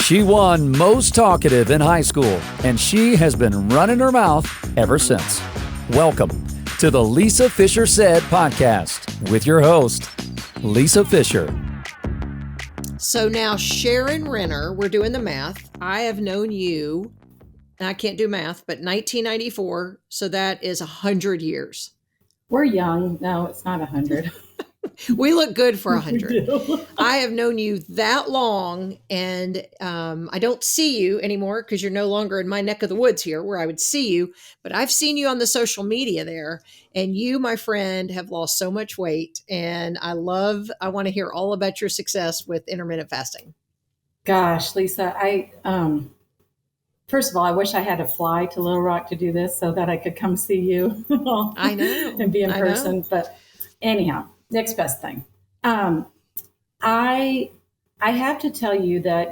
She won most talkative in high school, and she has been running her mouth ever since. Welcome to the Lisa Fischer Said podcast with your host, Lisa Fischer. So now, Sharon Renner, we're doing the math. I have known you, and I can't do math, but 1994, so that is 100 years. We're young. No, it's not 100. We look good for 100. We do. I have known you that long, and I don't see you anymore because you're no longer in my neck of the woods here where I would see you, but I've seen you on the social media there, and you, my friend, have lost so much weight, and I want to hear all about your success with intermittent fasting. Gosh, Lisa, first of all, I wish I had to fly to Little Rock to do this so that I could come see you. I know. And be in person. But anyhow, next best thing. I have to tell you that,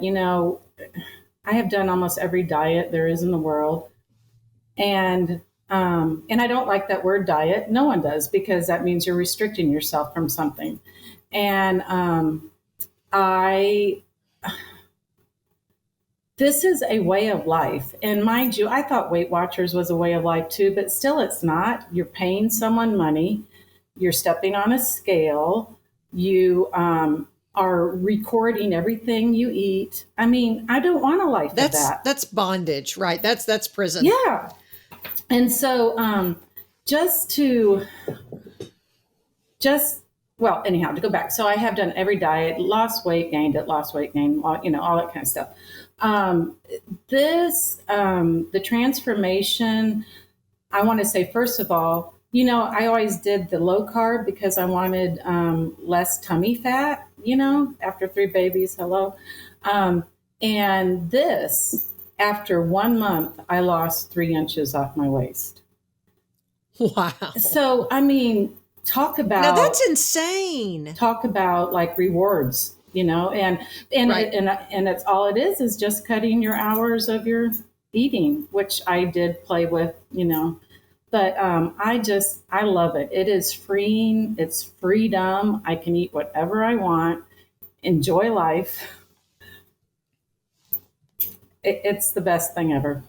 I have done almost every diet there is in the world. And I don't like that word diet. No one does, because that means you're restricting yourself from something. And this is a way of life. And mind you, I thought Weight Watchers was a way of life too, but still it's not. You're paying someone money. You're stepping on a scale. You are recording everything you eat. I mean, I don't want a life of that. That's bondage, right? That's prison. Yeah. And so anyhow, to go back. So I have done every diet, lost weight, gained it, lost weight, gained, all that kind of stuff. The transformation, I want to say, first of all, I always did the low carb because I wanted less tummy fat, after 3 babies, hello. And this, after 1 month, I lost 3 inches off my waist. Wow. So, I mean, talk about... Now that's insane. Talk about like rewards, and right. and it's all it is just cutting your hours of your eating, which I did play with, but I love it. It is freeing. It's freedom. I can eat whatever I want, enjoy life. It's the best thing ever.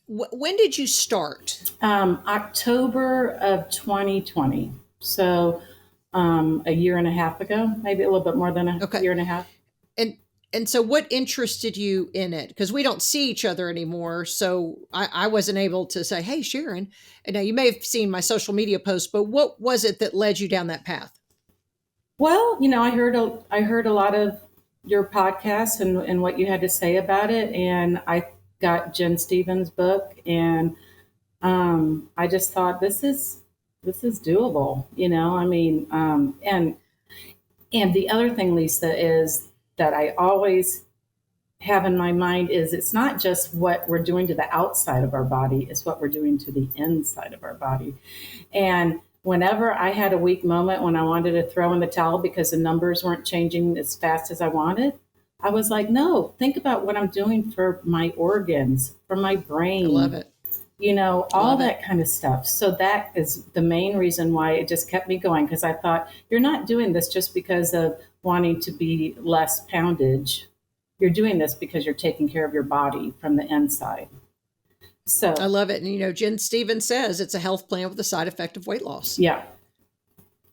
When did you start? October of 2020. So a year and a half ago, maybe a little bit more than a year and a half. And so what interested you in it? Because we don't see each other anymore. So I wasn't able to say, hey, Sharon. And now you may have seen my social media post, but what was it that led you down that path? Well, I heard a lot of your podcast and what you had to say about it. And I got Jen Stevens' book, and I just thought this is doable, I mean, and the other thing, Lisa, is that I always have in my mind is it's not just what we're doing to the outside of our body, it's what we're doing to the inside of our body. And whenever I had a weak moment when I wanted to throw in the towel because the numbers weren't changing as fast as I wanted, I was like, no, think about what I'm doing for my organs, for my brain. I love it. All that kind of stuff. So that is the main reason why it just kept me going, because I thought, you're not doing this just because of wanting to be less poundage. You're doing this because you're taking care of your body from the inside. So I love it. And, Jen Stevens says it's a health plan with the side effect of weight loss. Yeah.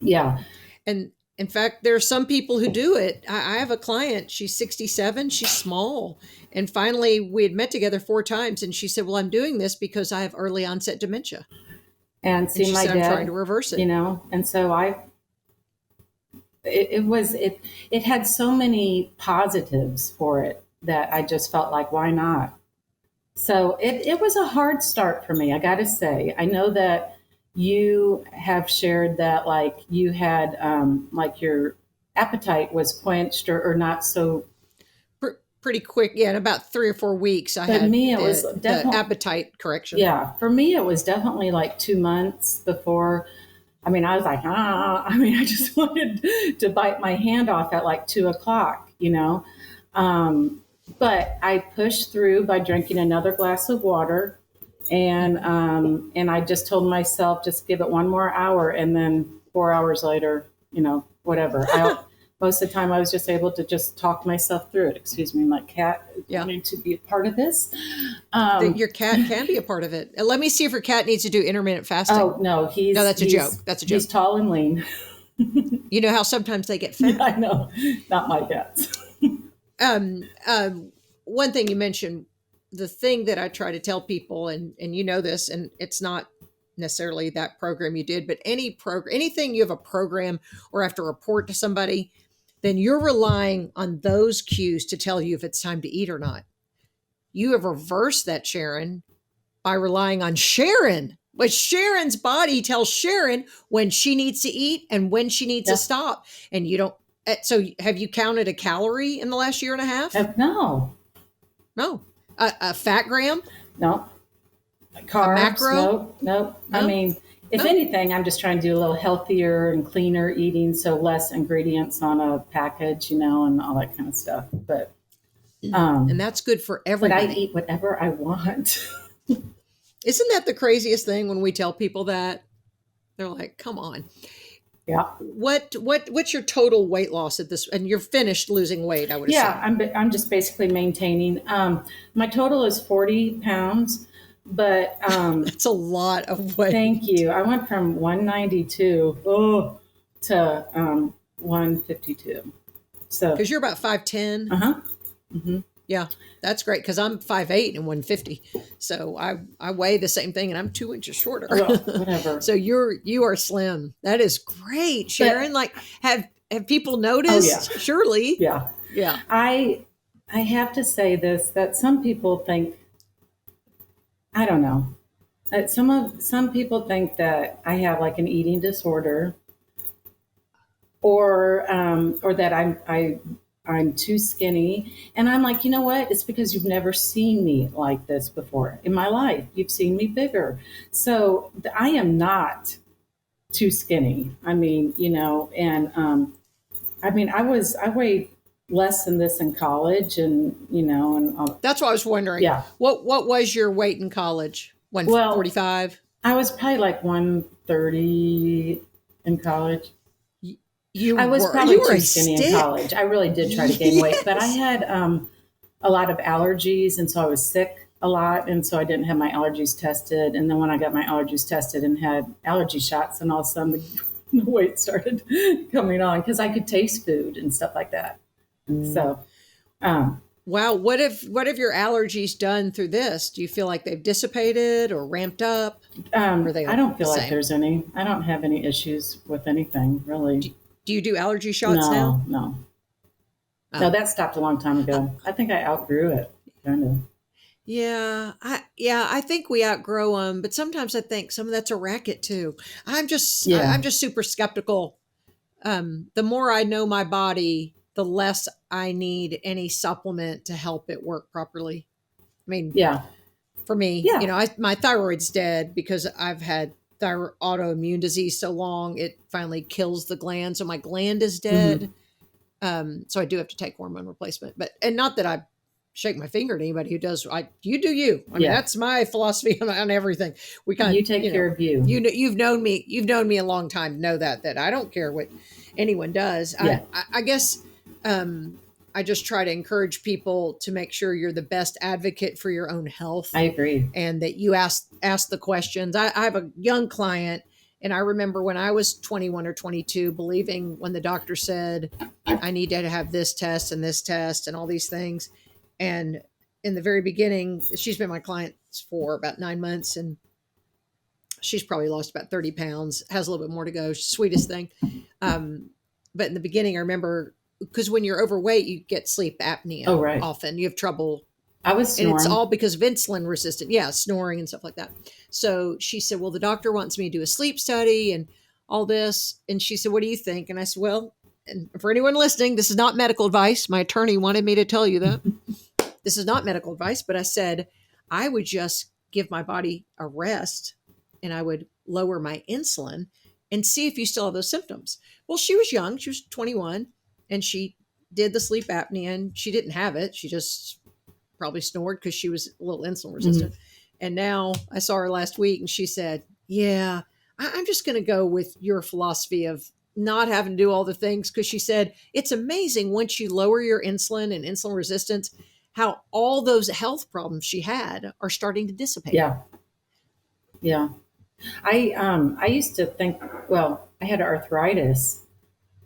Yeah. And in fact, there are some people who do it. I have a client, she's 67, she's small. And finally, we had met together 4 times. And she said, well, I'm doing this because I have early onset dementia. And see, my dad, I'm trying to reverse it. And so it had so many positives for it that I just felt like, why not? So it was a hard start for me, I got to say. I know that you have shared that, like, you had, like, your appetite was quenched or not so pretty quick. Yeah, in about 3 or 4 weeks, I had the appetite correction. Yeah, for me, it was definitely like 2 months before. I mean, I was like, I just wanted to bite my hand off at like 2:00, But I pushed through by drinking another glass of water. And I just told myself, just give it 1 more hour. And then 4 hours later, whatever. most of the time I was just able to just talk myself through it. Excuse me, my cat Yeah. wanting to be a part of this. Your cat can be a part of it. Let me see if your cat needs to do intermittent fasting. Oh, no, that's a joke. That's a joke. He's tall and lean. You know how sometimes they get fat? Yeah, I know. Not my cats. One thing you mentioned, the thing that I try to tell people, and you know this, and it's not necessarily that program you did, but any program, anything you have a program or have to report to somebody, then you're relying on those cues to tell you if it's time to eat or not. You have reversed that, Sharon, by relying on Sharon. But Sharon's body tells Sharon when she needs to eat and when she needs to stop. And you don't. So have you counted a calorie in the last year and a half? No. No. A fat gram? No. Carbs? A macro? No. I mean, if anything, I'm just trying to do a little healthier and cleaner eating, so less ingredients on a package, and all that kind of stuff. But and that's good for everybody. But I eat whatever I want. Isn't that the craziest thing when we tell people that? They're like, come on. Yeah. What's your total weight loss at this? And you're finished losing weight, I would assume. Yeah, I'm just basically maintaining. My total is 40 pounds, but that's a lot of weight. Thank you. I went from 192 to 152. So because you're about 5'10". Mm-hmm. Yeah, that's great because I'm 5'8" and 150. So I weigh the same thing and I'm 2 inches shorter. Well, whatever. So you are slim. That is great, Sharon. Like have people noticed? Oh, yeah. Surely. Yeah. Yeah. I have to say this, that some people think, I don't know. Some people think that I have like an eating disorder or that I'm too skinny. And I'm like, you know what? It's because you've never seen me like this before in my life. You've seen me bigger. So I am not too skinny. I mean, and I weighed less than this in college and that's what I was wondering. Yeah. What was your weight in college? 145? I was probably like 130 in college. I was probably too skinny in college. I really did try to gain weight, but I had a lot of allergies, and so I was sick a lot, and so I didn't have my allergies tested. And then when I got my allergies tested and had allergy shots, and all of a sudden the weight started coming on because I could taste food and stuff like that. So, wow, what have your allergies done through this? Do you feel like they've dissipated or ramped up? I don't feel like there's any. I don't have any issues with anything really. Do you do allergy shots now? No. No, that stopped a long time ago. I think I outgrew it, kind of. Yeah, I think we outgrow them, but sometimes I think some of that's a racket too. I'm just super skeptical. The more I know my body, the less I need any supplement to help it work properly. I mean, for me, my thyroid's dead because I've had autoimmune disease so long, it finally kills the gland. So my gland is dead. Mm-hmm. So I do have to take hormone replacement, and not that I shake my finger at anybody who does. You do you. I mean, that's my philosophy on everything. You take care of you. You've known me a long time to know that I don't care what anyone does. Yeah. I guess I just try to encourage people to make sure you're the best advocate for your own health. I agree. And that you ask the questions. I have a young client, and I remember when I was 21 or 22, believing when the doctor said, I need to have this test and all these things. And in the very beginning, she's been my client for about 9 months, and she's probably lost about 30 pounds, has a little bit more to go. She's the sweetest thing. But in the beginning, I remember, because when you're overweight, you get sleep apnea. Oh, right. Often you have trouble. I was snoring. And it's all because of insulin resistant. Yeah, snoring and stuff like that. So she said, well, the doctor wants me to do a sleep study and all this. And she said, what do you think? And I said, well, and for anyone listening, this is not medical advice. My attorney wanted me to tell you that. This is not medical advice, but I said, I would just give my body a rest and I would lower my insulin and see if you still have those symptoms. Well, she was young. She was 21 and she did the sleep apnea and she didn't have it. She just probably snored because she was a little insulin resistant. Mm-hmm. And now I saw her last week and she said, yeah, I'm just going to go with your philosophy of not having to do all the things, because she said it's amazing once you lower your insulin and insulin resistance, how all those health problems she had are starting to dissipate. Yeah. Yeah. I used to think, well, I had arthritis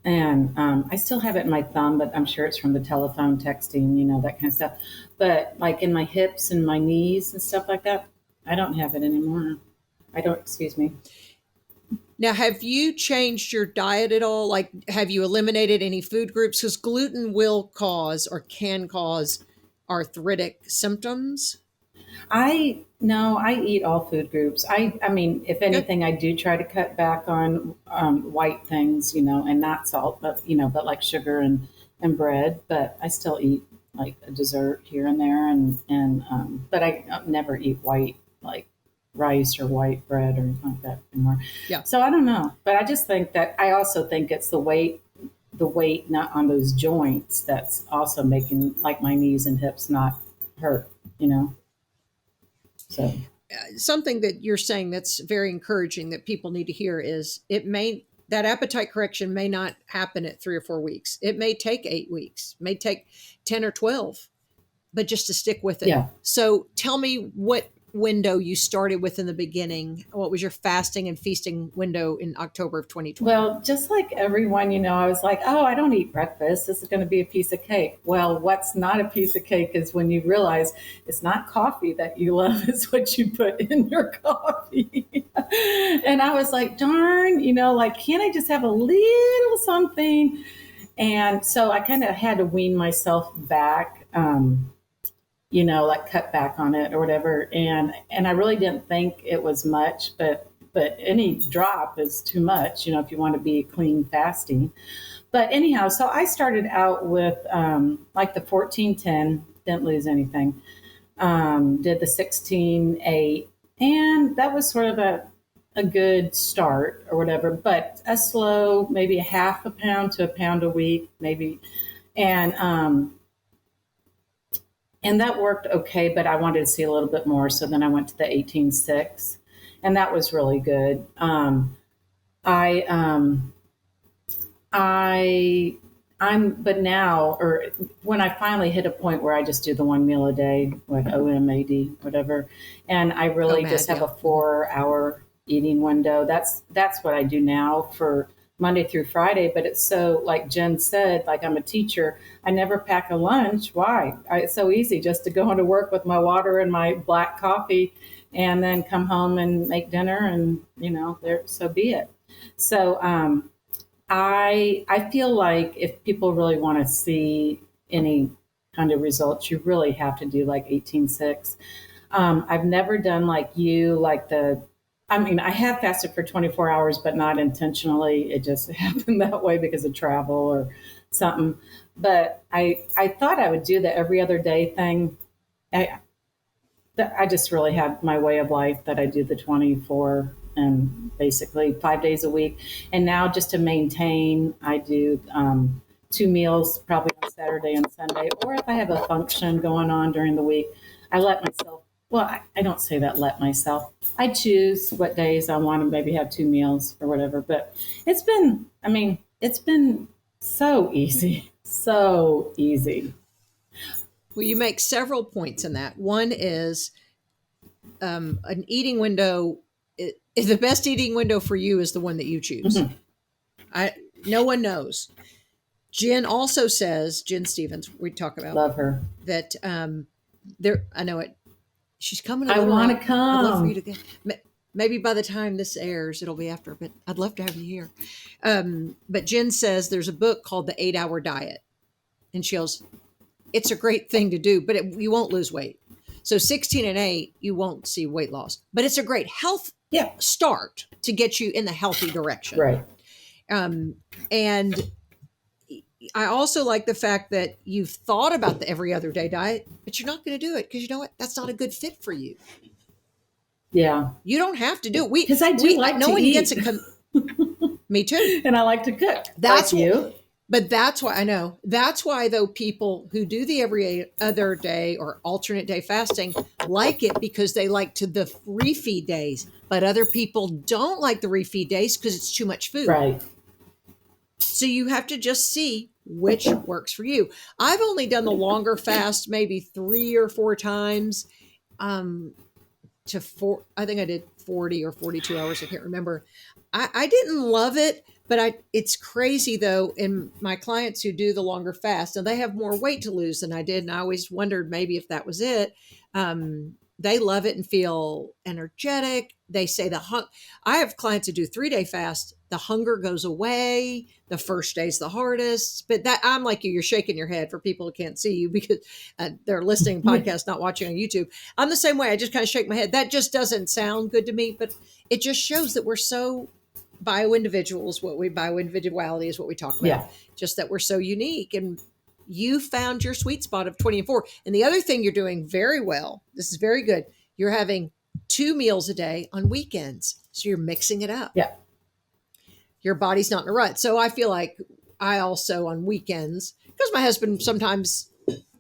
and I still have it in my thumb, but I'm sure it's from the telephone texting, that kind of stuff. But like in my hips and my knees and stuff like that, I don't have it anymore. Excuse me. Now, have you changed your diet at all? Like, have you eliminated any food groups? Because gluten will cause or can cause arthritic symptoms. No, I eat all food groups. I mean, if anything, I do try to cut back on white things, and not salt, but like sugar and bread. But I still eat like a dessert here and there, but I never eat white like rice or white bread or anything like that anymore. Yeah. So I don't know, but I just think that I also think it's the weight not on those joints that's also making like my knees and hips not hurt. So something that you're saying that's very encouraging that people need to hear is that appetite correction may not happen at 3 or 4 weeks. It may take 8 weeks, may take 10 or 12, but just to stick with it. Yeah. So tell me what window you started with in the beginning. What was your fasting and feasting window in October of 2020? Well, just like everyone, I was like, oh, I don't eat breakfast. This is going to be a piece of cake. Well, what's not a piece of cake is when you realize it's not coffee that you love, it's what you put in your coffee. And I was like, darn, like, can't I just have a little something? And so I kind of had to wean myself back. Like cut back on it or whatever. And I really didn't think it was much, but any drop is too much, if you want to be clean fasting. But anyhow, so I started out with like the 14-10, didn't lose anything. Did the 16-8, and that was sort of a good start or whatever, but a slow, maybe a half a pound to a pound a week, maybe. And that worked okay, but I wanted to see a little bit more. So then I went to the 18-6, and that was really good. But now, or when I finally hit a point where I just do the 1 meal a day, like OMAD, whatever, and I really just have a 4-hour eating window. That's what I do now for Monday through Friday, but it's so, like Jen said, like I'm a teacher, I never pack a lunch. Why? It's so easy just to go into work with my water and my black coffee and then come home and make dinner and, there, so be it. So I feel like if people really want to see any kind of results, you really have to do like 18-6. I've never done like I have fasted for 24 hours, but not intentionally. It just happened that way because of travel or something. But I thought I would do the every other day thing. I just really had my way of life that I do the 24 and basically 5 days a week. And now just to maintain, I do 2 meals probably on Saturday and Sunday. Or if I have a function going on during the week, I let myself. Well, I don't say that let myself. I choose what days I want to maybe have 2 meals or whatever. But it's been so easy. So easy. Well, you make several points in that. One is an eating window. The best eating window for you is the one that you choose. Mm-hmm. No one knows. Jen also says, Jen Stevens, we talk about. Love her. That I know it. She's coming. I want to come. I'd love for you to get. Maybe by the time this airs, it'll be after, but I'd love to have you here. But Jen says there's a book called The 8-Hour Diet. And she goes, it's a great thing to do, but you won't lose weight. So 16 and 8, you won't see weight loss. But it's a great health start to get you in the healthy direction. Right. And I also like the fact that you've thought about the every other day diet, but you're not going to do it because you know what? That's not a good fit for you. Yeah. You don't have to do it. Because I do like no to one eat. Gets Me too. And I like to cook. That's like you. But that's why I know. That's why, though, people who do the every other day or alternate day fasting like it because they like the refeed days. But other people don't like the refeed days because it's too much food. Right. So you have to just see which works for you. I've only done the longer fast maybe 3 or 4 times. I think I did 40 or 42 hours. I can't remember. I didn't love it, but it's crazy though. In my clients who do the longer fast, and they have more weight to lose than I did. And I always wondered maybe if that was it. They love it and feel energetic. They say I have clients who do 3-day fast. The hunger goes away. The first day's the hardest, but I'm like you're shaking your head for people who can't see you because they're listening to podcast, not watching on YouTube. I'm the same way. I just kind of shake my head. That just doesn't sound good to me, but it just shows that we're so bio-individuals. Bio-individuality is what we talk about. Yeah. Just that we're so unique, and you found your sweet spot of 20 and 4. And the other thing you're doing very well, this is very good. You're having 2 meals a day on weekends. So you're mixing it up. Yeah. Your body's not in a rut. So I feel like I also on weekends, because my husband sometimes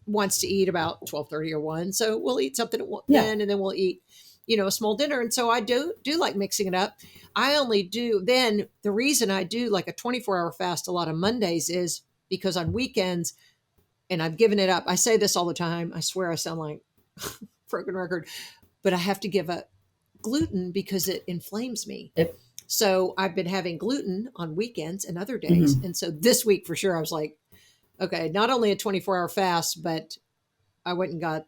wants to eat about 12:30 or 1. So we'll eat something at 1 then, and then we'll eat, a small dinner. And so I do like mixing it up. I only do then the reason I do like a 24-hour fast a lot of Mondays is because on weekends, and I've given it up. I say this all the time. I swear I sound like broken record, but I have to give up gluten because it inflames me. So I've been having gluten on weekends and other days. Mm-hmm. And so this week for sure, I was like, okay, not only a 24-hour fast, but I went and got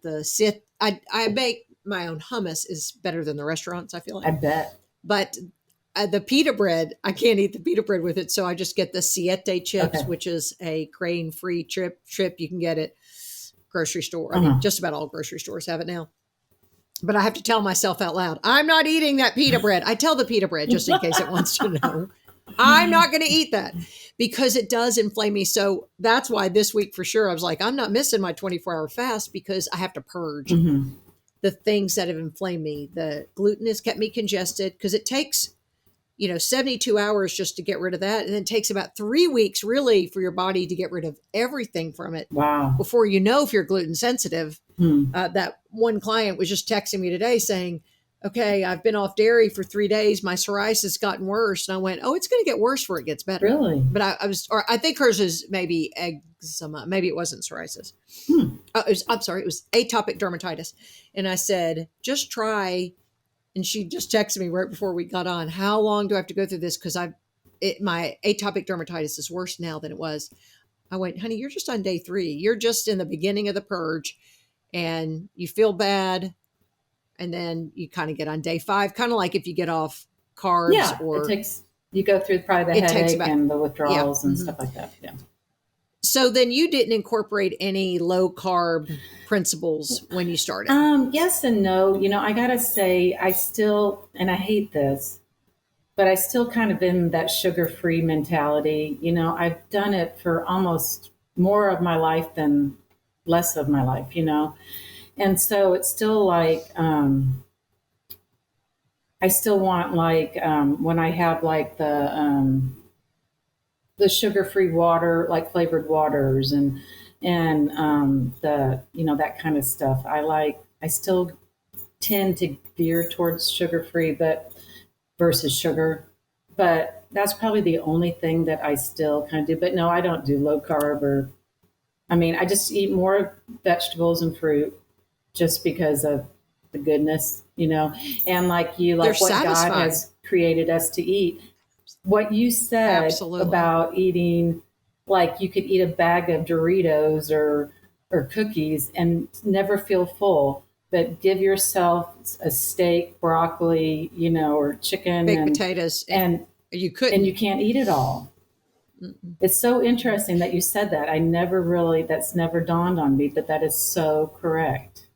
I make my own hummus is better than the restaurants, I feel like. I bet. But the pita bread, I can't eat the pita bread with it. So I just get the satiety chips, which is a grain-free chip. You can get it grocery store. I mean, just about all grocery stores have it now. But I have to tell myself out loud, I'm not eating that pita bread. I tell the pita bread just in case it wants to know. I'm not going to eat that because it does inflame me. So that's why this week for sure, I was like, I'm not missing my 24-hour fast because I have to purge the things that have inflamed me. The gluten has kept me congested because it takes 72 hours just to get rid of that. And then it takes about 3 weeks really for your body to get rid of everything from it. Wow. Before if you're gluten sensitive. That one client was just texting me today saying, okay, I've been off dairy for 3 days. My psoriasis has gotten worse. And I went, oh, it's going to get worse before it gets better. Really? But I think hers is maybe eczema. Maybe it wasn't psoriasis. It was atopic dermatitis. And I said, just try. And she just texted me right before we got on, how long do I have to go through this? Because my atopic dermatitis is worse now than it was. I went, honey, you're just on day 3. You're just in the beginning of the purge and you feel bad. And then you kind of get on day 5, kind of like if you get off carbs you go through probably the headache and the withdrawals and stuff like that. Yeah. So then you didn't incorporate any low carb principles when you started? Yes and no. I got to say, I still, and I hate this, but I still kind of in that sugar-free mentality. I've done it for almost more of my life than less of my life, And so it's still like, I still want like, when I have like the sugar-free water, like flavored waters and the, that kind of stuff. I still tend to veer towards sugar-free, versus sugar, but that's probably the only thing that I still kind of do. But no, I don't do low carb I just eat more vegetables and fruit just because of the goodness, and like what satisfying. God has created us to eat. What you said about eating, like you could eat a bag of Doritos or cookies and never feel full, but give yourself a steak, broccoli, or chicken, baked potatoes, and you couldn't, and you can't eat it all. Mm-mm. It's so interesting that you said that. That's never dawned on me, but that is so correct.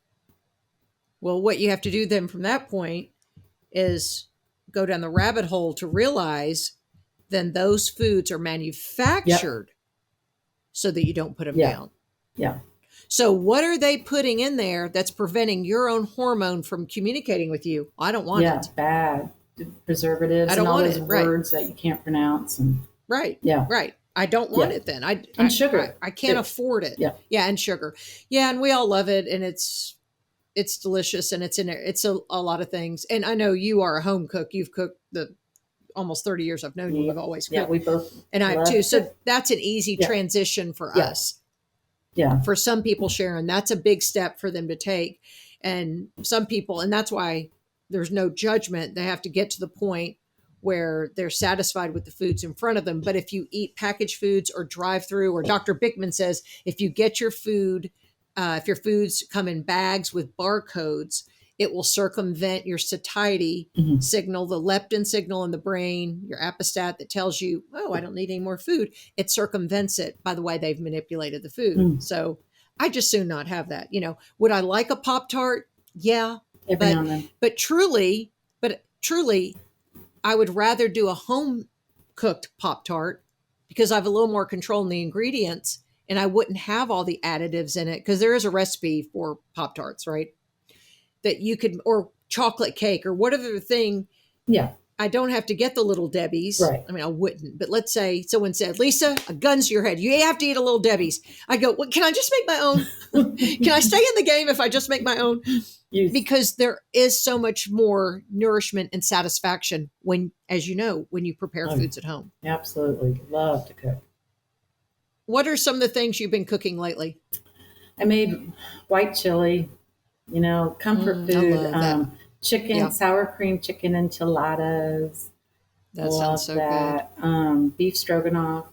Well, what you have to do then from that point is go down the rabbit hole to realize then those foods are manufactured so that you don't put them down. Yeah. So what are they putting in there that's preventing your own hormone from communicating with you? I don't want it. Yeah, bad. Preservatives and all those words that you can't pronounce. Right. I don't want it then. And sugar. I can't afford it. Yeah, and sugar. Yeah, and we all love it, and it's delicious, and it's in there. It's a lot of things. And I know you are a home cook. You've cooked the almost 30 years I've known you, you've always cooked. Yeah, we both. And I have too. So that's an easy transition for us. Yeah. For some people, Sharon, that's a big step for them to take. And some people, and that's why there's no judgment. They have to get to the point where they're satisfied with the foods in front of them. But if you eat packaged foods or drive through, or Dr. Bickman says, if you get your food, if your foods come in bags with barcodes, it will circumvent your satiety signal, the leptin signal in the brain, your apostat that tells you, oh, I don't need any more food. It circumvents it by the way they've manipulated the food. So I just soon not have that. Would I like a Pop-Tart? Yeah. But truly, I would rather do a home cooked Pop-Tart because I have a little more control in the ingredients and I wouldn't have all the additives in it, because there is a recipe for Pop-Tarts, right? That you could, or chocolate cake or whatever thing. Yeah. I don't have to get the Little Debbie's. Right. I mean, I wouldn't, but let's say someone said, Lisa, a gun's to your head. You have to eat a Little Debbie's. I go, well, can I just make my own? Can I stay in the game if I just make my own? Because there is so much more nourishment and satisfaction when, as you know, when you prepare foods at home. Absolutely. Love to cook. What are some of the things you've been cooking lately? I made white chili, comfort food, chicken, sour cream chicken enchiladas. That sounds so good. Beef stroganoff.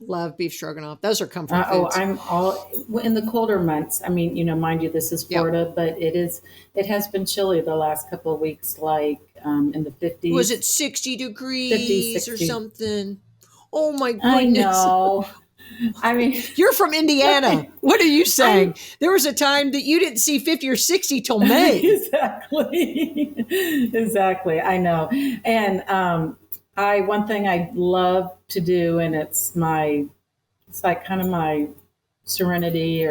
Love beef stroganoff. Those are comfort foods. I'm all in the colder months. I mean, mind you, this is Florida, but it has been chilly the last couple of weeks, like in the 50s. Was it 60 degrees 50, 60. or something? Oh my goodness. I know. I mean, you're from Indiana. What are you saying? There was a time that you didn't see 50 or 60 till May. Exactly. I know. And one thing I love to do, and it's like kind of my serenity,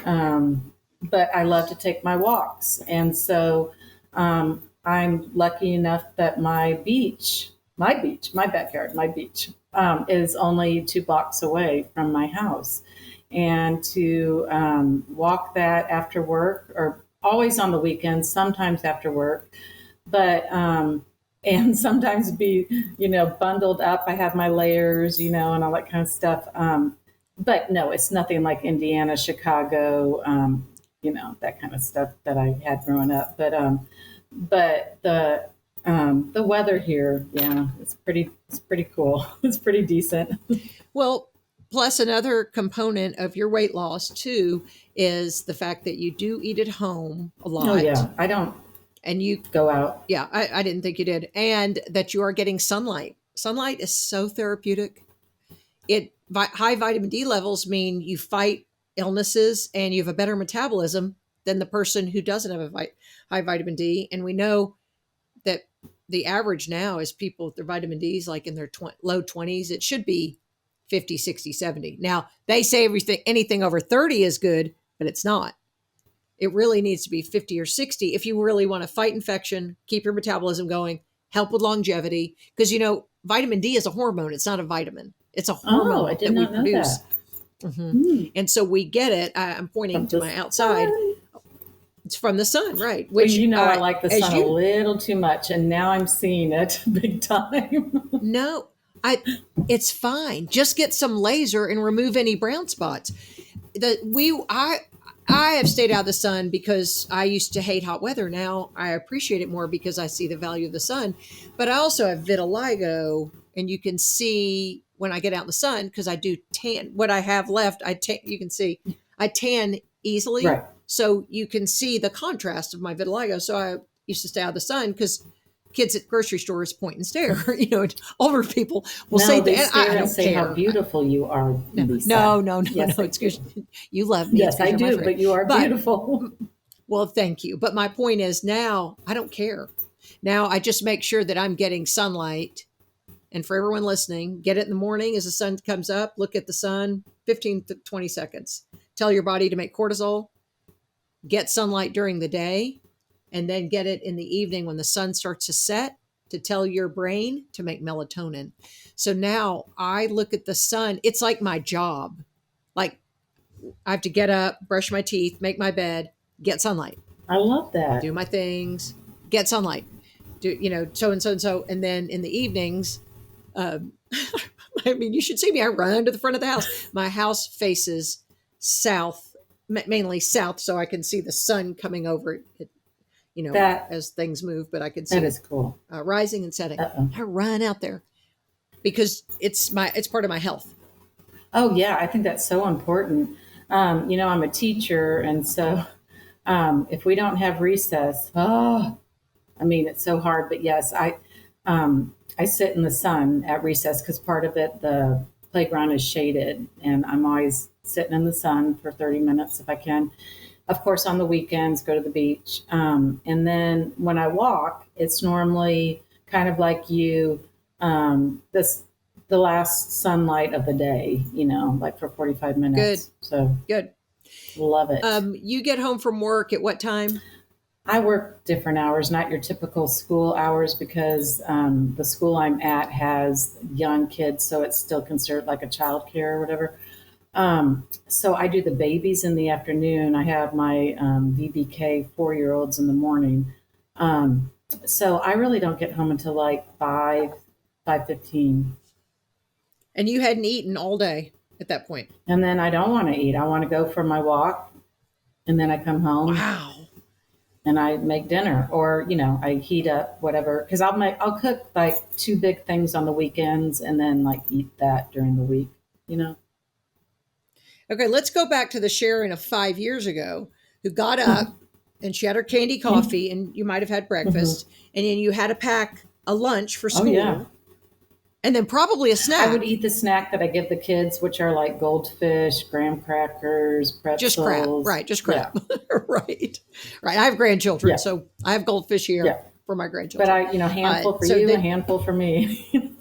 but I love to take my walks. And so I'm lucky enough that my backyard, is only 2 blocks away from my house. And to walk that after work, or always on the weekends, sometimes after work, but and sometimes be, bundled up. I have my layers, and all that kind of stuff. But no, it's nothing like Indiana, Chicago, that kind of stuff that I had growing up. But the weather here, it's pretty cool. It's pretty decent. Well, plus another component of your weight loss too is the fact that you do eat at home a lot. Oh yeah, I don't. And you go out. Yeah, I didn't think you did. And that you are getting sunlight. Sunlight is so therapeutic. High vitamin D levels mean you fight illnesses and you have a better metabolism than the person who doesn't have a high vitamin D. And we know that the average now is people with their vitamin D's like in their low 20s. It should be 50, 60, 70. Now, they say anything over 30 is good, but it's not. It really needs to be 50 or 60 if you really want to fight infection, keep your metabolism going, help with longevity. Because, vitamin D is a hormone. It's not a vitamin. It's a hormone I did not know produce. That. Mm-hmm. And so we get it. I'm pointing to my outside. It's from the sun, right? Which I like the sun a little too much, and now I'm seeing it big time. No, it's fine. Just get some laser and remove any brown spots. I have stayed out of the sun because I used to hate hot weather. Now I appreciate it more because I see the value of the sun. But I also have vitiligo, and you can see when I get out in the sun, because I do tan. What I have left, you can see I tan easily. Right. So you can see the contrast of my vitiligo. So I used to stay out of the sun because kids at grocery stores point and stare. Older people will say that. I don't say care. How beautiful you are. No. Yes, It's because you love me. Yes, I do. But you are beautiful. Well, thank you. But my point is now I don't care. Now I just make sure that I'm getting sunlight. And for everyone listening, get it in the morning as the sun comes up. Look at the sun, 15 to 20 seconds. Tell your body to make cortisol. Get sunlight during the day. And then get it in the evening when the sun starts to set to tell your brain to make melatonin. So now I look at the sun. It's like my job. Like I have to get up, brush my teeth, make my bed, get sunlight. I love that. Do my things, get sunlight. do, so and so and so. And then in the evenings, um, I mean, you should see me. I run to the front of the house. My house faces south, mainly south, so I can see the sun coming over it, That as things move, but I can see that is cool. rising and setting. Uh-oh. I run out there because it's part of my health. Oh yeah, I think that's so important. I'm a teacher, and so if we don't have recess, it's so hard. But yes, I sit in the sun at recess because part of it, the playground is shaded, and I'm always sitting in the sun for 30 minutes if I can. Of course, on the weekends, go to the beach. And then when I walk, it's normally kind of like the last sunlight of the day, like for 45 minutes. Good. So Good. love it. You get home from work at what time? I work different hours, not your typical school hours, because the school I'm at has young kids, so it's still considered like a child care or whatever. So I do the babies in the afternoon. I have my VBK 4-year-olds in the morning. So I really don't get home until like 5:15. And you hadn't eaten all day at that point. And then I don't want to eat. I want to go for my walk, and then I come home. Wow. And I make dinner, or I heat up whatever, because I'll cook like 2 big things on the weekends and then like eat that during the week. Okay, let's go back to the Sharon of 5 years ago who got up and she had her candy coffee, and you might have had breakfast, and then you had to pack a lunch for school. Oh, yeah. And then probably a snack. I would eat the snack that I give the kids, which are like goldfish, graham crackers, pretzels. Just crap, right? Just crap, Yeah. right. I have grandchildren, Yeah. so I have goldfish here Yeah. for my grandchildren. But handful for you, a handful for me.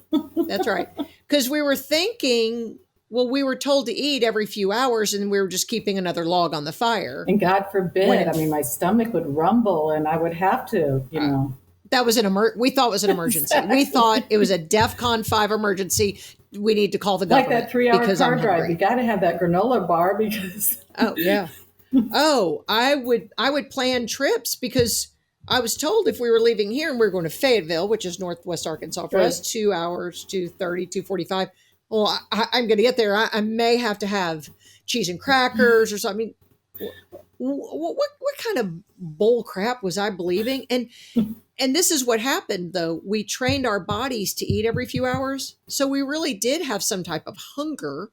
That's right. Because we were thinking, well, we were told to eat every few hours, and we were just keeping another log on the fire. And God forbid, my stomach would rumble, and I would have to, That was we thought it was an emergency. Exactly. We thought it was a DEFCON 5 emergency. We need to call the government. Like that 3-hour car drive. Hungry. You got to have that granola bar because. Oh yeah. I would plan trips because I was told if we were leaving here and we were going to Fayetteville, which is Northwest Arkansas for us, 2 hours, 2:30, 2:45. Well, I'm going to get there. I may have to have cheese and crackers or something. What kind of bull crap was I believing? And this is what happened, though. We trained our bodies to eat every few hours. So we really did have some type of hunger,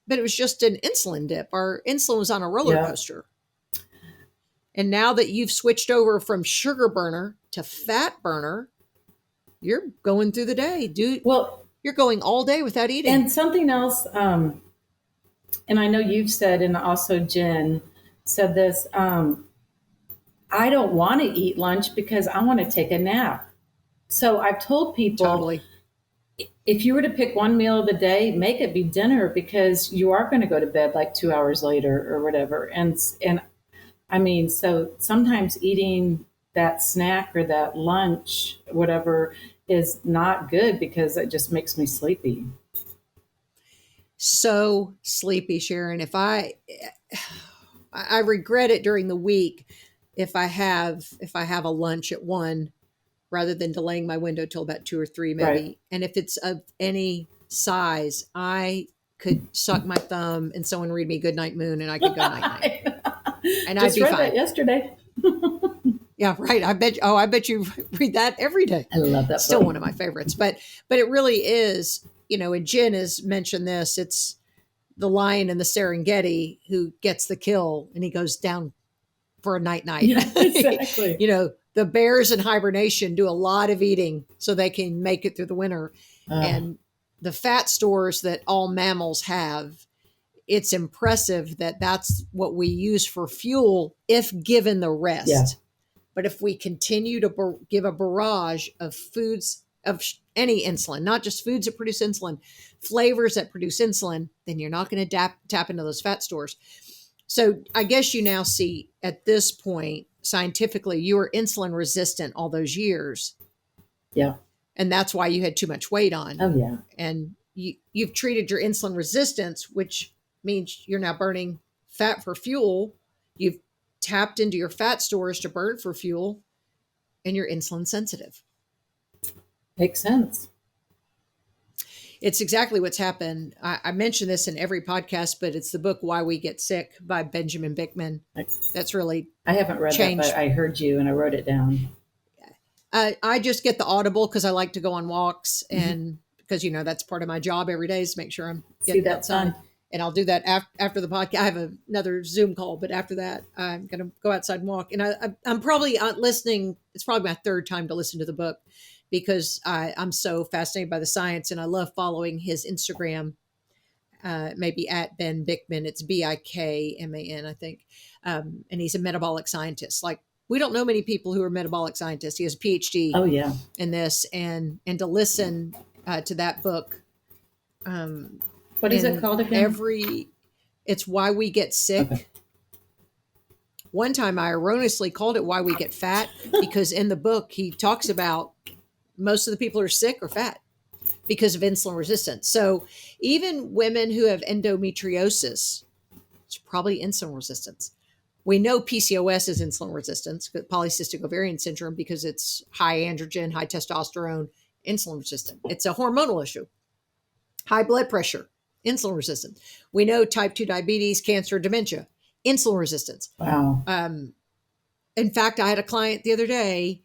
but it was just an insulin dip. Our insulin was on a roller coaster. And now that you've switched over from sugar burner to fat burner, you're going through the day, dude. Well, you're going all day without eating. And something else, and I know you've said, and also Jen said this, I don't want to eat lunch because I want to take a nap. So I've told people, totally, if you were to pick one meal of the day, make it be dinner, because you are going to go to bed like 2 hours later or whatever. And so sometimes eating that snack or that lunch, whatever, is not good because it just makes me sleepy. So sleepy, Sharon. If I regret it during the week if I have a lunch at 1 rather than delaying my window till about 2 or 3 maybe. Right. And if it's of any size, I could suck my thumb and someone read me Goodnight Moon and I could go night. And I'd be fine. That yesterday. Yeah, right. I bet you read that every day. I love that. Still one of my favorites. But it really is, and Jen has mentioned this, it's the lion in the Serengeti who gets the kill and he goes down for a night. Yeah, exactly. The bears in hibernation do a lot of eating so they can make it through the winter. And the fat stores that all mammals have, it's impressive that that's what we use for fuel if given the rest. Yeah. But if we continue to give a barrage of foods, of any insulin, not just foods that produce insulin, flavors that produce insulin, then you're not going to tap into those fat stores. So I guess you now see at this point, scientifically, you were insulin resistant all those years. Yeah. And that's why you had too much weight on. Oh, yeah. And you've treated your insulin resistance, which means you're now burning fat for fuel. You've tapped into your fat stores to burn for fuel, and you're insulin sensitive. Makes sense. It's exactly what's happened. I mention this in every podcast, but it's the book Why We Get Sick by Benjamin Bickman. That's really I haven't read changed. that, but I heard you and I wrote it down. I just get the Audible because I like to go on walks, and because that's part of my job every day is to make sure I'm getting outside. And I'll do that after the podcast. I have another Zoom call, but after that, I'm going to go outside and walk. And I'm probably listening. It's probably my third time to listen to the book because I'm so fascinated by the science, and I love following his Instagram. Maybe at Ben Bickman. It's Bikman, I think. And he's a metabolic scientist. Like, we don't know many people who are metabolic scientists. He has a PhD. Oh yeah. In this, and to listen to that book. What is it called again? It's Why We Get Sick. Okay. One time I erroneously called it Why We Get Fat because in the book he talks about most of the people who are sick are fat because of insulin resistance. So even women who have endometriosis, it's probably insulin resistance. We know PCOS is insulin resistance, polycystic ovarian syndrome, because it's high androgen, high testosterone, insulin resistant. It's a hormonal issue. High blood pressure, insulin resistant. We know type 2 diabetes, cancer, dementia, insulin resistance. Wow. In fact, I had a client the other day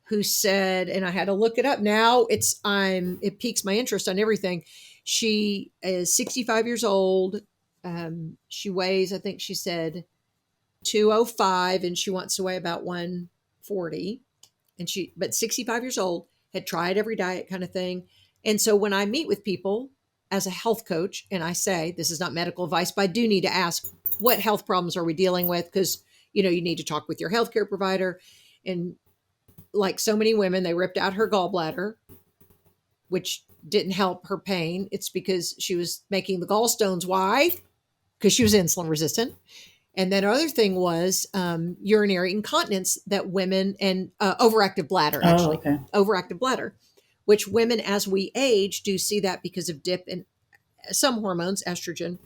who said, and I had to look it up. Now it piques my interest on everything. She is 65 years old. She weighs, I think she said 205, and she wants to weigh about 140. But 65 years old, had tried every diet kind of thing. And so when I meet with people as a health coach, and I say, this is not medical advice, but I do need to ask, what health problems are we dealing with? Because, you need to talk with your healthcare provider. And like so many women, they ripped out her gallbladder, which didn't help her pain. It's because she was making the gallstones. Why? Because she was insulin resistant. And then other thing was urinary incontinence that women, and overactive bladder, actually. Oh, okay. Overactive bladder, which women as we age do see that because of dip in some hormones, estrogen.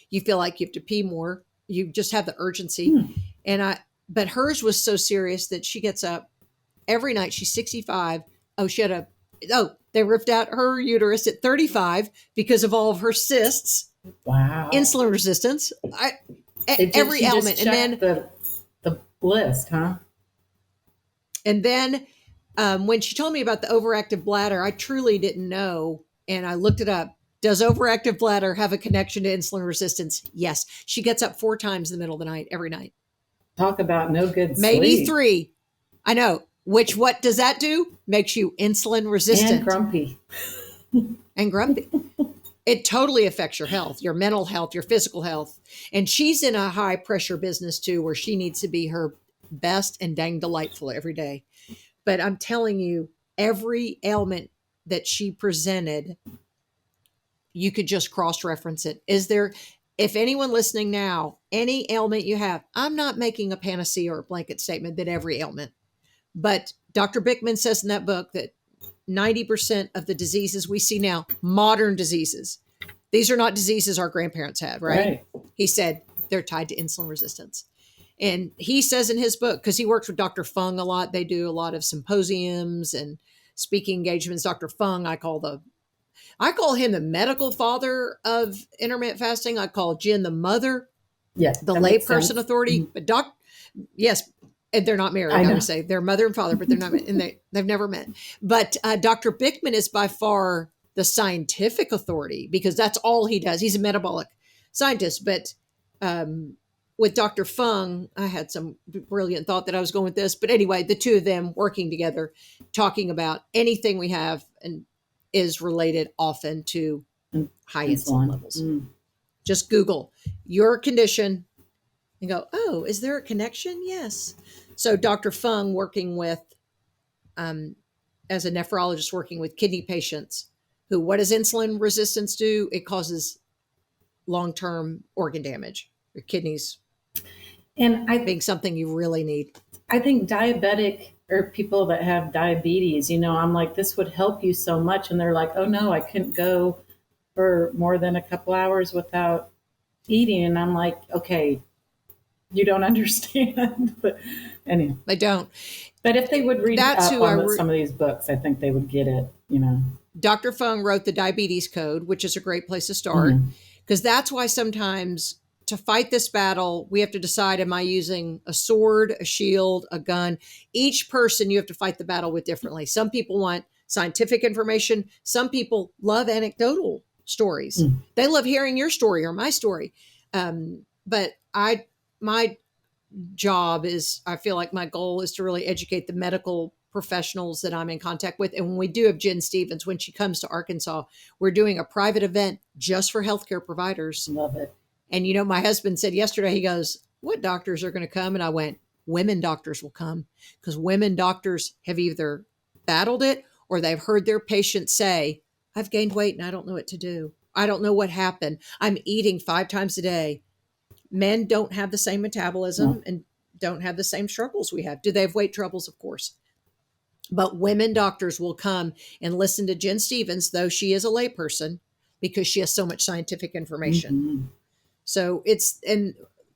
You feel like you have to pee more. You just have the urgency. But hers was so serious that she gets up every night. She's 65. They ripped out her uterus at 35 because of all of her cysts. Wow. Insulin resistance. Every element. And then the list, huh? And then when she told me about the overactive bladder, I truly didn't know. And I looked it up. Does overactive bladder have a connection to insulin resistance? Yes. She gets up 4 times in the middle of the night, every night. Talk about no good sleep. Maybe 3. I know. What does that do? Makes you insulin resistant. And grumpy. And grumpy. It totally affects your health, your mental health, your physical health. And she's in a high pressure business too, where she needs to be her best and dang delightful every day. But I'm telling you, every ailment that she presented, you could just cross-reference it. If anyone listening now, any ailment you have, I'm not making a panacea or a blanket statement that every ailment, but Dr. Bickman says in that book that 90% of the diseases we see now, modern diseases, these are not diseases our grandparents had, right? He said they're tied to insulin resistance. And he says in his book, because he works with Dr. Fung a lot, they do a lot of symposiums and speaking engagements. Dr. Fung, I call him the medical father of intermittent fasting. I call Jen the mother, the layperson authority. But yes, and they're not married. I would say they're mother and father, but they're not, and they've never met. But Dr. Bickman is by far the scientific authority because that's all he does. He's a metabolic scientist. But with Dr. Fung, I had some brilliant thought that I was going with this. But anyway, the two of them working together, talking about anything we have and is related often to high insulin levels. Just Google your condition and go, oh, is there a connection? Yes. So Dr. Fung working with, as a nephrologist working with kidney patients who, what does insulin resistance do? It causes long-term organ damage. Your kidneys being something you really need. I think diabetic or people that have diabetes, I'm like, this would help you so much. And they're like, oh no, I couldn't go for more than a couple hours without eating. And I'm like, okay, you don't understand. But anyway, They don't. but if they would read That's up who on some of these books, I think they would get it, you know. Dr. Fung wrote the Diabetes Code, which is a great place to start, because that's why sometimes to fight this battle, we have to decide, am I using a sword, a shield, a gun? Each person you have to fight the battle with differently. Some people want scientific information. Some people love anecdotal stories. They love hearing your story or my story. But my job is, I feel like my goal is to really educate the medical professionals that I'm in contact with. And when we do have Jen Stevens, when she comes to Arkansas, we're doing a private event just for healthcare providers. Love it. And, you know, my husband said yesterday, he goes, what doctors are going to come? And I went, women doctors will come, because women doctors have either battled it or they've heard their patients say, I've gained weight and I don't know what to do. I don't know what happened. I'm eating 5 times a day. Men don't have the same metabolism and don't have the same struggles we have. Do they have weight troubles? Of course. But women doctors will come and listen to Jen Stevens, though she is a layperson, because she has so much scientific information. So it's, and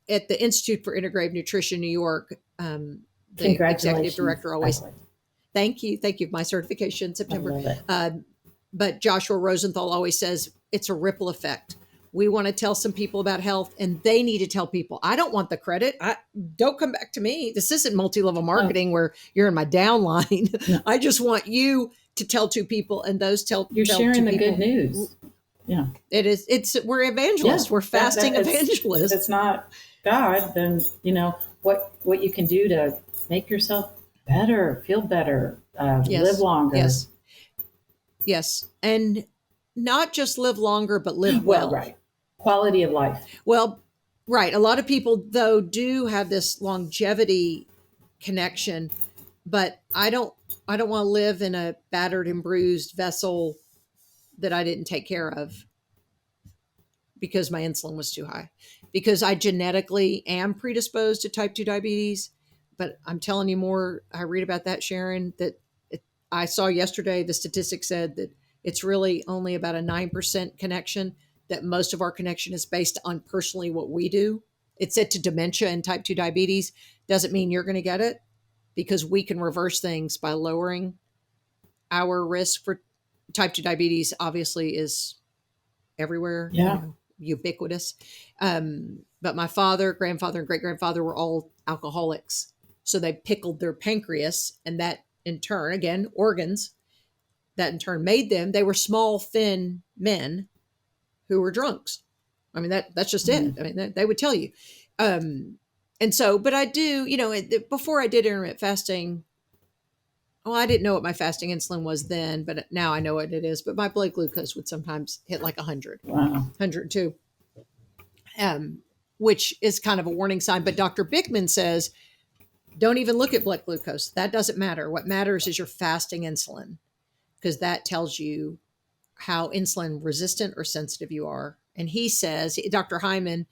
at the Institute for Integrative Nutrition, New York, the executive director always, thank you. My certification, September. But Joshua Rosenthal always says it's a ripple effect. We want to tell some people about health, and they need to tell people. I don't want the credit. Don't come back to me. This isn't multi-level marketing where you're in my downline. No. I just want you to tell 2 people, and those tell. You're sharing the good news. Yeah, it is. We're evangelists. We're fasting evangelists. If it's not God, then you know what you can do to make yourself better, feel better, live longer. Yes, and not just live longer, but live well. Right. Quality of life. Well, right. A lot of people, though, do have this longevity connection, but I don't want to live in a battered and bruised vessel that I didn't take care of because my insulin was too high, because I genetically am predisposed to type 2 diabetes. But I'm telling you more. I read about that, Sharon, that I saw yesterday, the statistic said that it's really only about a 9% connection, that most of our connection is based on personally what we do. It said to dementia and type 2 diabetes. Doesn't mean you're going to get it, because we can reverse things by lowering our risk for type 2 diabetes. Obviously is everywhere, ubiquitous. But my father, grandfather, and great-grandfather were all alcoholics. So they pickled their pancreas, and that in turn, again, organs, that in turn made them, they were small, thin men who were drunks. I mean, that's just it. I mean, they would tell you. And so, but I do, you know, before I did intermittent fasting, well, I didn't know what my fasting insulin was then, but now I know what it is. But my blood glucose would sometimes hit like 100, 102, which is kind of a warning sign. But Dr. Bickman says, don't even look at blood glucose. That doesn't matter. What matters is your fasting insulin, because that tells you how insulin resistant or sensitive you are. And he says, Dr. Hyman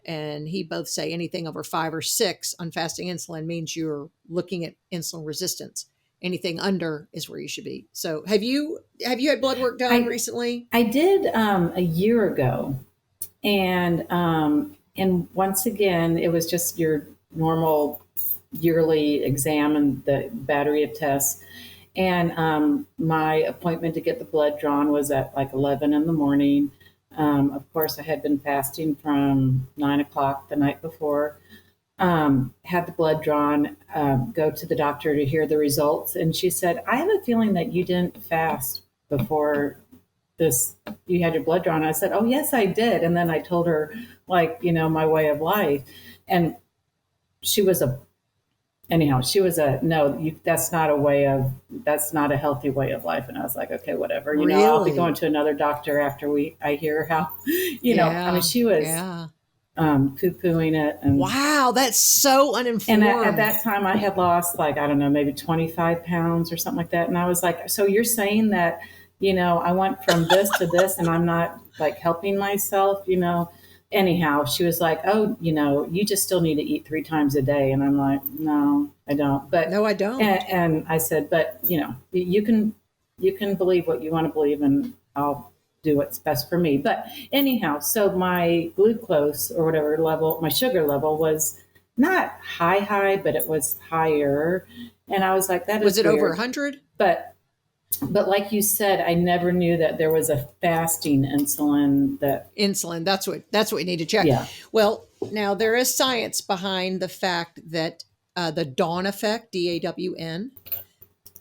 and he both say anything over 5 or 6 on fasting insulin means you're looking at insulin resistance. Anything under is where you should be. So have you had blood work done recently? I did a year ago. And once again, it was just your normal yearly exam and the battery of tests. And my appointment to get the blood drawn was at like 11 in the morning. Of course, I had been fasting from 9 o'clock the night before. Had the blood drawn, go to the doctor to hear the results. And she said, I have a feeling that you didn't fast before this, you had your blood drawn. I said, oh, yes, I did. And then I told her, like, you know, my way of life. And she was no, that's not a healthy way of life. And I was like, okay, whatever, you know, I'll be going to another doctor after I hear how, you know, I mean, she was poo-pooing it. And, wow, that's so uninformed. And at that time I had lost like, I don't know, maybe 25 pounds or something like that. And I was like, so you're saying that, you know, I went from this to this and I'm not like helping myself, you know? Anyhow, she was like, oh, you know, you just still need to eat 3 times a day. And I'm like, no, I don't. But no, I don't. And I said, but you know, you can believe what you want to believe and I'll do what's best for me. But anyhow, so my glucose or whatever level, my sugar level was not high, but it was higher. And I was like, that Was is it over weird. 100? But like you said, I never knew that there was a fasting insulin that. Insulin. That's what you need to check. Yeah. Well, now there is science behind the fact that the dawn effect, DAWN,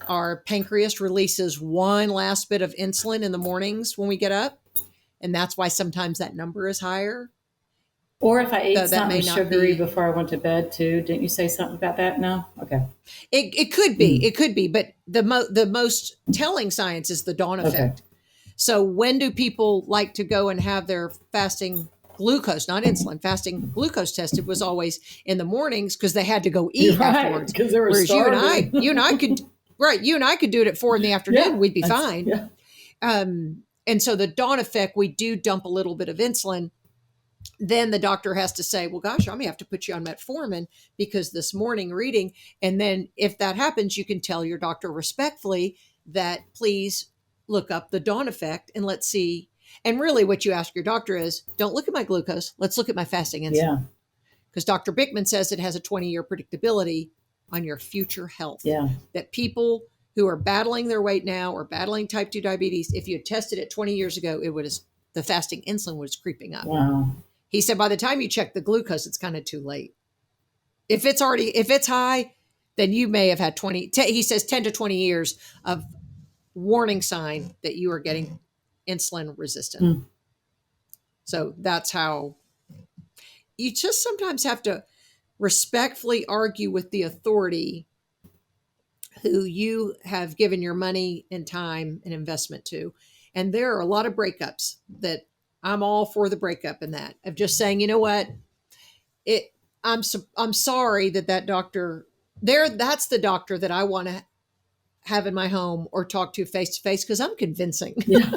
our pancreas releases one last bit of insulin in the mornings when we get up. And that's why sometimes that number is higher. Or if I ate That something may not sugary be- before I went to bed too. Didn't you say something about that? No? Okay. It could be. It could be. But the most telling science is the dawn effect. So when do people like to go and have their fasting glucose, not insulin, fasting glucose tested was always in the mornings because they had to go eat afterwards. Because they were Whereas starving. you and I could, right? You and I could do it at 4 p.m. Yeah, We'd be fine. Yeah. And so the dawn effect, we do dump a little bit of insulin. Then the doctor has to say, well, gosh, I'm going to have to put you on metformin because this morning reading. And then if that happens, you can tell your doctor respectfully that please look up the dawn effect and let's see. And really what you ask your doctor is, don't look at my glucose. Let's look at my fasting insulin. Yeah. Because Dr. Bickman says it has a 20-year predictability on your future health. Yeah. That people who are battling their weight now or battling type 2 diabetes, if you had tested it 20 years ago, the fasting insulin was creeping up. Wow. He said by the time you check the glucose, it's kind of too late. If it's high, then you may have had he says 10 to 20 years of warning sign that you are getting insulin resistant. So that's how you just sometimes have to respectfully argue with the authority who you have given your money and time and investment to. And there are a lot of breakups that I'm all for the breakup in that of just saying, you know what, I'm sorry that doctor there, that's the doctor that I want to have in my home or talk to face to face because I'm convincing. Yeah.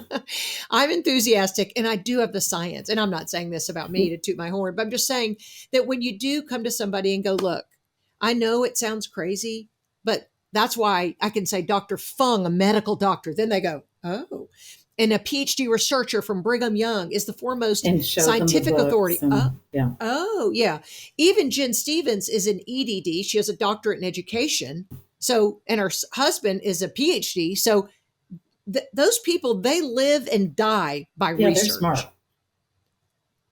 I'm enthusiastic and I do have the science. And I'm not saying this about me to toot my horn, but I'm just saying that when you do come to somebody and go, look, I know it sounds crazy, but that's why I can say Dr. Fung, a medical doctor. Then they go, oh. And a PhD researcher from Brigham Young is the foremost scientific authority. Yeah. Oh, yeah. Even Jen Stevens is an EDD. She has a doctorate in education. So, and her husband is a PhD. So those people, they live and die by research. They're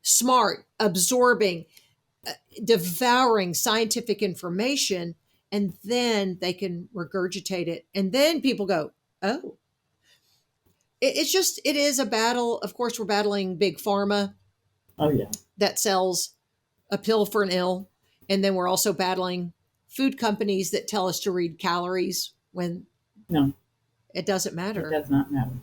Smart, absorbing, devouring scientific information, and then they can regurgitate it. And then people go, oh. It is a battle. Of course, we're battling big pharma. Oh, yeah. That sells a pill for an ill. And then we're also battling food companies that tell us to read calories when it doesn't matter. It does not matter.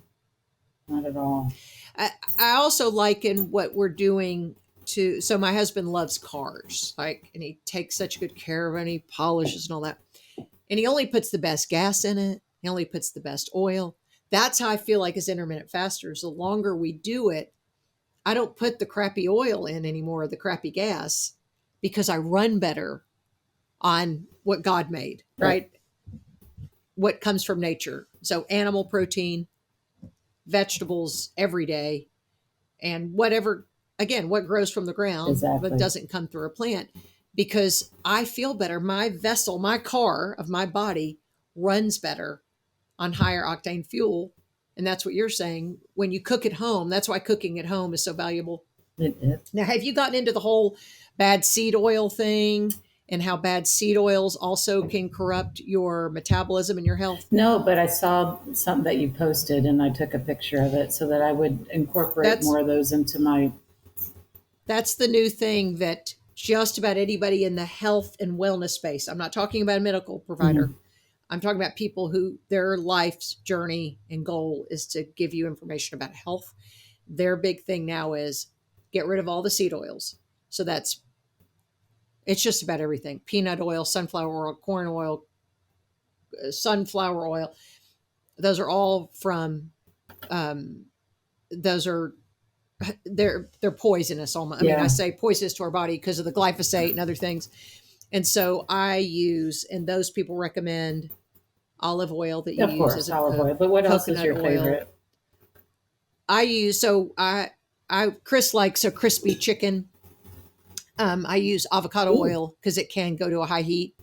Not at all. I also liken what we're doing so my husband loves cars, and he takes such good care of it and he polishes and all that. And he only puts the best gas in it. He only puts the best oil. That's how I feel like as intermittent fasters. The longer we do it, I don't put the crappy oil in anymore, the crappy gas, because I run better on what God made, right? What comes from nature. So animal protein, vegetables every day, and whatever, again, what grows from the ground, but doesn't come through a plant, because I feel better. My vessel, my car of my body runs better on higher octane fuel. And that's what you're saying. When you cook at home, that's why cooking at home is so valuable. It is. Now, have you gotten into the whole bad seed oil thing and how bad seed oils also can corrupt your metabolism and your health? No, but I saw something that you posted and I took a picture of it so that I would incorporate more of those into my. That's the new thing that just about anybody in the health and wellness space. I'm not talking about a medical provider. Mm-hmm. I'm talking about people who their life's journey and goal is to give you information about health. Their big thing now is get rid of all the seed oils. So it's just about everything. Peanut oil, sunflower oil, corn oil, sunflower oil. Those are all from, they're poisonous almost. I mean, I say poisonous to our body because of the glyphosate and other things. And so I use, and those people recommend olive oil that you use. Of course, olive oil. But what else is your favorite? I use, Chris likes a crispy chicken. I use avocado Ooh. oil because it can go to a high heat.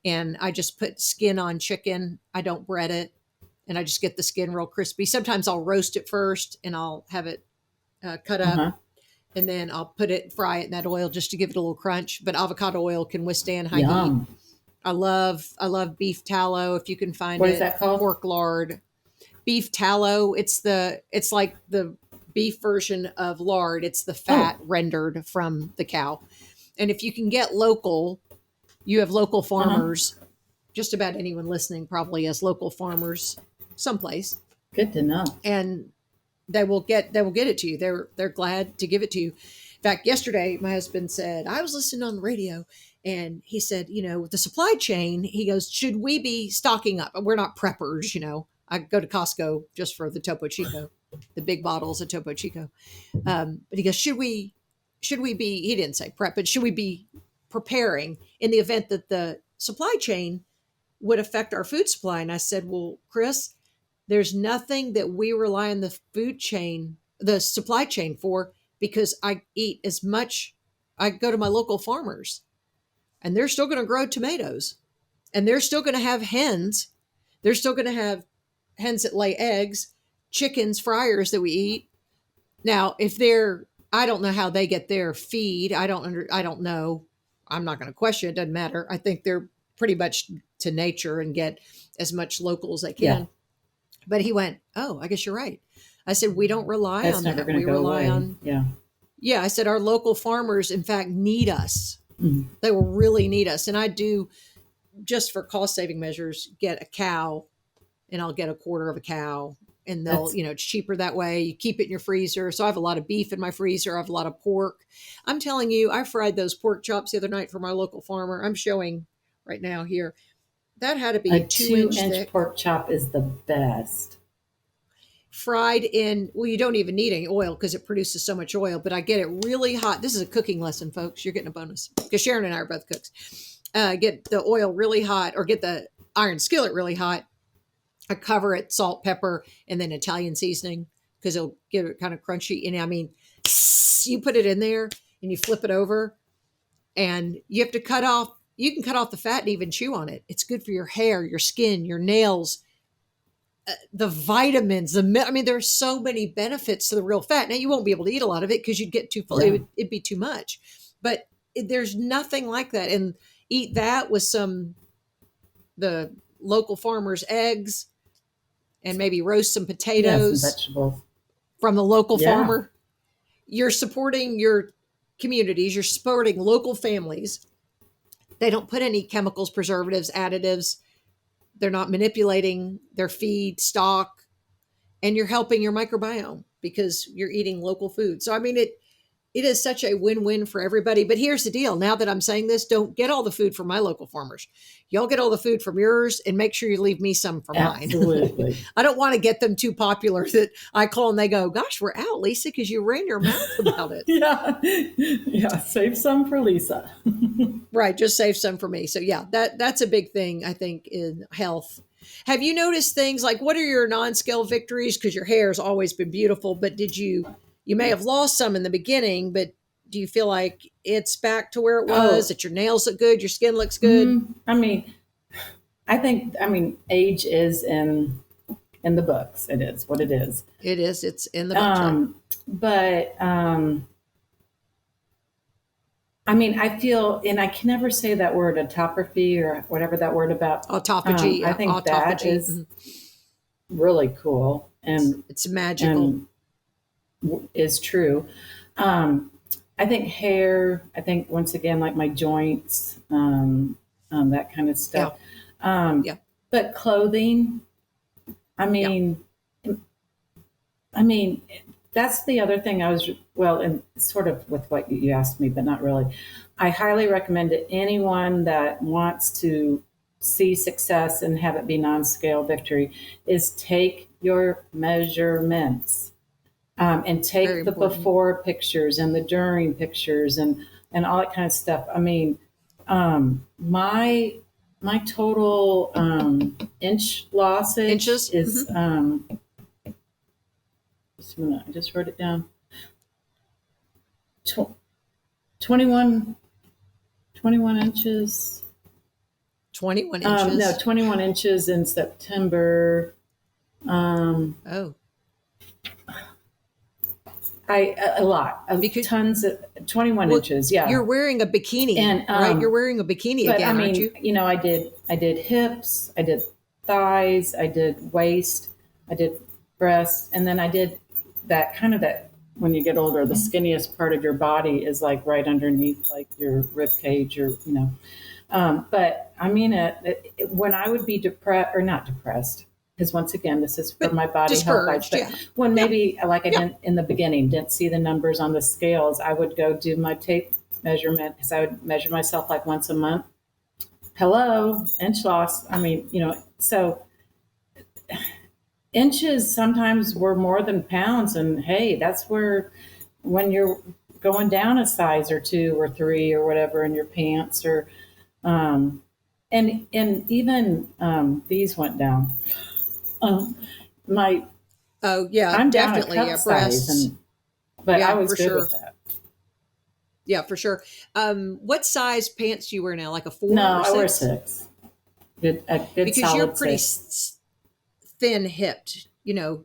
And I just put skin on chicken. I don't bread it. And I just get the skin real crispy. Sometimes I'll roast it first and I'll have it cut up. Uh-huh. And then I'll fry it in that oil just to give it a little crunch. But avocado oil can withstand high heat. Yum. I love beef tallow if you can find What it. is that called? Pork lard. Beef tallow. It's like the beef version of lard. It's the fat rendered from the cow. And if you can get local, you have local farmers. Just about anyone listening probably has local farmers someplace. Good to know. And they will get it to you. They're glad to give it to you. In fact, yesterday my husband said, I was listening on the radio and he said, with the supply chain, he goes, should we be stocking up? We're not preppers, I go to Costco just for the Topo Chico, the big bottles of Topo Chico. But he goes, should we be, he didn't say prep, but should we be preparing in the event that the supply chain would affect our food supply? And I said, well, Chris, there's nothing that we rely on the the supply chain for, because I eat as much. I go to my local farmers and they're still going to grow tomatoes and they're still going to have hens. They're still going to have hens that lay eggs, chickens, fryers that we eat. Now, I don't know how they get their feed. I don't know. I'm not going to question it. Doesn't matter. I think they're pretty much to nature and get as much local as they can. Yeah. But he went, oh, I guess you're right. I said, we don't rely That's on never that. going to We go rely away. on, Yeah. I said, our local farmers, in fact, need us. Mhm. They will really need us. And I do, just for cost saving measures, get a cow and I'll get a quarter of a cow and it's cheaper that way. You keep it in your freezer. So I have a lot of beef in my freezer. I have a lot of pork. I'm telling you, I fried those pork chops the other night for my local farmer. I'm showing right now here. That had to be A 2-inch 2-inch thick. pork chop is the best. Fried in, well, you don't even need any oil because it produces so much oil, but I get it really hot. This is a cooking lesson, folks. You're getting a bonus because Sharon and I are both cooks. Get the oil really hot, or get the iron skillet really hot. I cover it, salt, pepper, and then Italian seasoning because it'll give it kind of crunchy. And I mean, you put it in there and you flip it over and you have to you can cut off the fat and even chew on it. It's good for your hair, your skin, your nails, the vitamins, there's so many benefits to the real fat. Now you won't be able to eat a lot of it because you'd get too full. Yeah. It'd be too much, but there's nothing like that. And eat that with the local farmer's eggs and maybe roast some potatoes, some vegetables from the local farmer. You're supporting your communities. You're supporting local families. They don't put any chemicals, preservatives, additives. They're not manipulating their feed stock, and you're helping your microbiome because you're eating local food. So, it is such a win-win for everybody. But here's the deal. Now that I'm saying this, don't get all the food from my local farmers. Y'all get all the food from yours and make sure you leave me some for mine. Absolutely. I don't want to get them too popular that I call and they go, gosh, we're out, Lisa, because you ran your mouth about it. Yeah. Save some for Lisa. Right. Just save some for me. So that's a big thing, I think, in health. Have you noticed things like, what are your non-scale victories? Because your hair has always been beautiful, but you may have lost some in the beginning, but do you feel like it's back to where it was, that your nails look good, your skin looks good? I think age is in the books. It is what it is. It is. It's in the book. But I feel, and I can never say that word, autophagy or whatever that word about. Autophagy. I think that is really cool. And it's magical. And is true. I think hair, once again, like my joints, that kind of stuff. But clothing, that's the other thing and sort of with what you asked me, but not really. I highly recommend to anyone that wants to see success and have it be non-scale victory is take your measurements. And take the before pictures and the during pictures and all that kind of stuff. My total inch loss is just a minute, I just wrote it down. 21 inches. 21 inches? No, 21 inches in September. Oh. A lot. Because, tons of 21 inches. Yeah. You're wearing a bikini, and, right? You're wearing a bikini but, again, aren't you? I did hips, I did thighs, I did waist, I did breasts, and then I did that when you get older, the skinniest part of your body is like right underneath like your rib cage or, but I mean, when I would be depressed or not depressed, because once again, this is for my body health. When maybe I didn't in the beginning, didn't see the numbers on the scales, I would go do my tape measurement because I would measure myself like once a month. Hello, inch loss. I mean, so inches sometimes were more than pounds. And hey, that's where when you're going down a size or 2 or 3 or whatever in your pants or, and even these went down. I'm definitely down a cup size, but I was good with that. Yeah, for sure. What size pants do you wear now? Like a 4? No, or 6? I wear 6. Good because solid you're pretty 6. Thin hipped. You're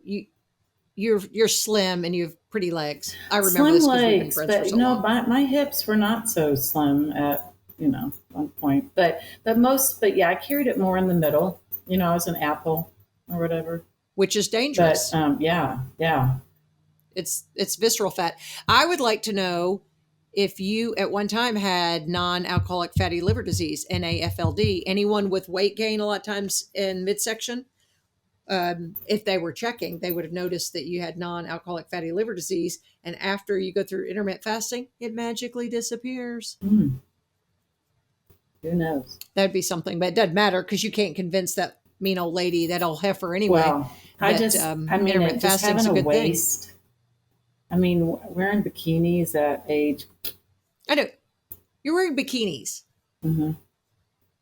slim and you have pretty legs. I remember this because we've been friends for so long. My hips were not so slim at one point, but I carried it more in the middle. I was an apple or whatever, which is dangerous. But yeah, it's visceral fat. I would like to know if you at one time had non-alcoholic fatty liver disease, NAFLD. Anyone with weight gain a lot of times in midsection, if they were checking, they would have noticed that you had non-alcoholic fatty liver disease. And after you go through intermittent fasting, it magically disappears. Who knows? That'd be something, but it doesn't matter because you can't convince that mean old lady, that old heifer anyway. Well, intermittent fasting is a good waist, thing. I mean, wearing bikinis at age. I know. You're wearing bikinis. Mm-hmm.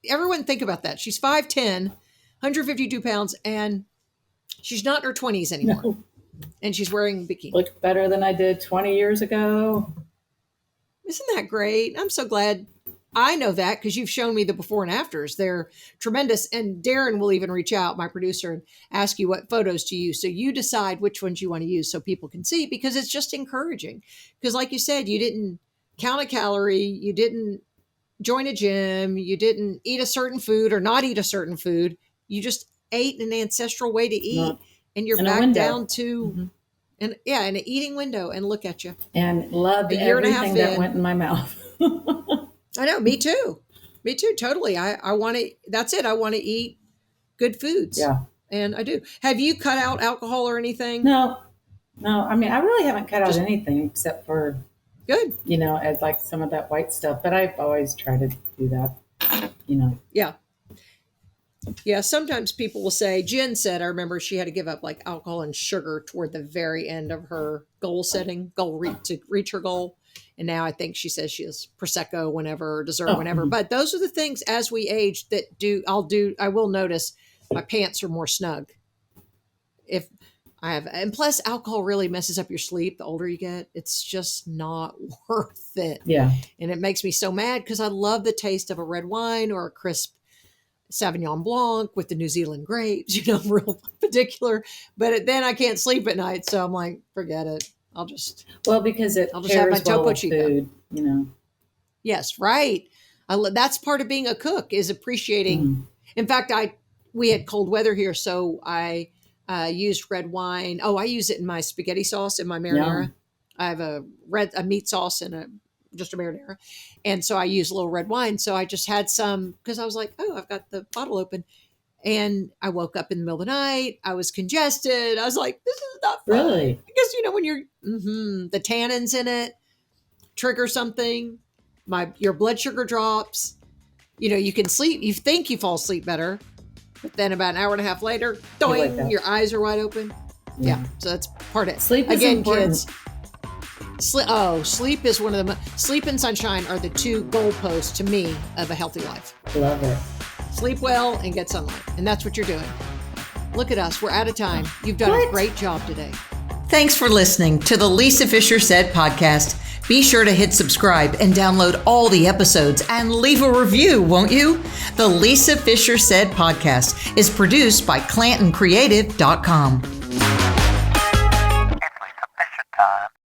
Everyone think about that. She's 5'10", 152 pounds, and she's not in her 20s anymore. No. And she's wearing bikini. Look better than I did 20 years ago. Isn't that great? I'm so glad. I know that because you've shown me the before and afters. They're tremendous. And Darren will even reach out, my producer, and ask you what photos to use. So you decide which ones you want to use so people can see, because it's just encouraging. Because like you said, you didn't count a calorie. You didn't join a gym. You didn't eat a certain food or not eat a certain food. You just ate an ancestral way to eat. And you're back down to, an eating window. And look at you. And loved everything that went in my mouth. I know, me too, totally. I want to, that's it. I want to eat good foods. Yeah. And I do. Have you cut out alcohol or anything? No. I mean, I really haven't cut out anything except for, good, as like some of that white stuff, but I've always tried to do that, Yeah. Yeah. Sometimes people will say, Jen said, I remember she had to give up like alcohol and sugar toward the very end of her goal setting, to reach her goal. And now I think she says she has Prosecco whenever, or dessert whenever. Mm-hmm. But those are the things as we age that I will notice my pants are more snug. If I have, and plus alcohol really messes up your sleep. The older you get, it's just not worth it. Yeah. And it makes me so mad because I love the taste of a red wine or a crisp Sauvignon Blanc with the New Zealand grapes, real particular, but then I can't sleep at night. So I'm like, forget it. I'll just have my Topo Chico. Food, Yes, right. That's part of being a cook, is appreciating. Mm. In fact, we had cold weather here, so I used red wine. Oh, I use it in my spaghetti sauce in my marinara. Yeah. I have a meat sauce and just a marinara, and so I use a little red wine. So I just had some because I was like, oh, I've got the bottle open. And I woke up in the middle of the night. I was congested. I was like, this is not fun. Really? Because, when you're, the tannins in it trigger something. Your blood sugar drops. You can sleep. You think you fall asleep better. But then about an hour and a half later, doing, your eyes are wide open. Yeah. So that's part of it. Sleep is important. Kids. Sleep is one of them. Sleep and sunshine are the two goalposts to me of a healthy life. Love it. Sleep well and get sunlight. And that's what you're doing. Look at us. We're out of time. You've done a great job today. Thanks for listening to the Lisa Fischer Said podcast. Be sure to hit subscribe and download all the episodes and leave a review, won't you? The Lisa Fischer Said podcast is produced by ClantonCreative.com.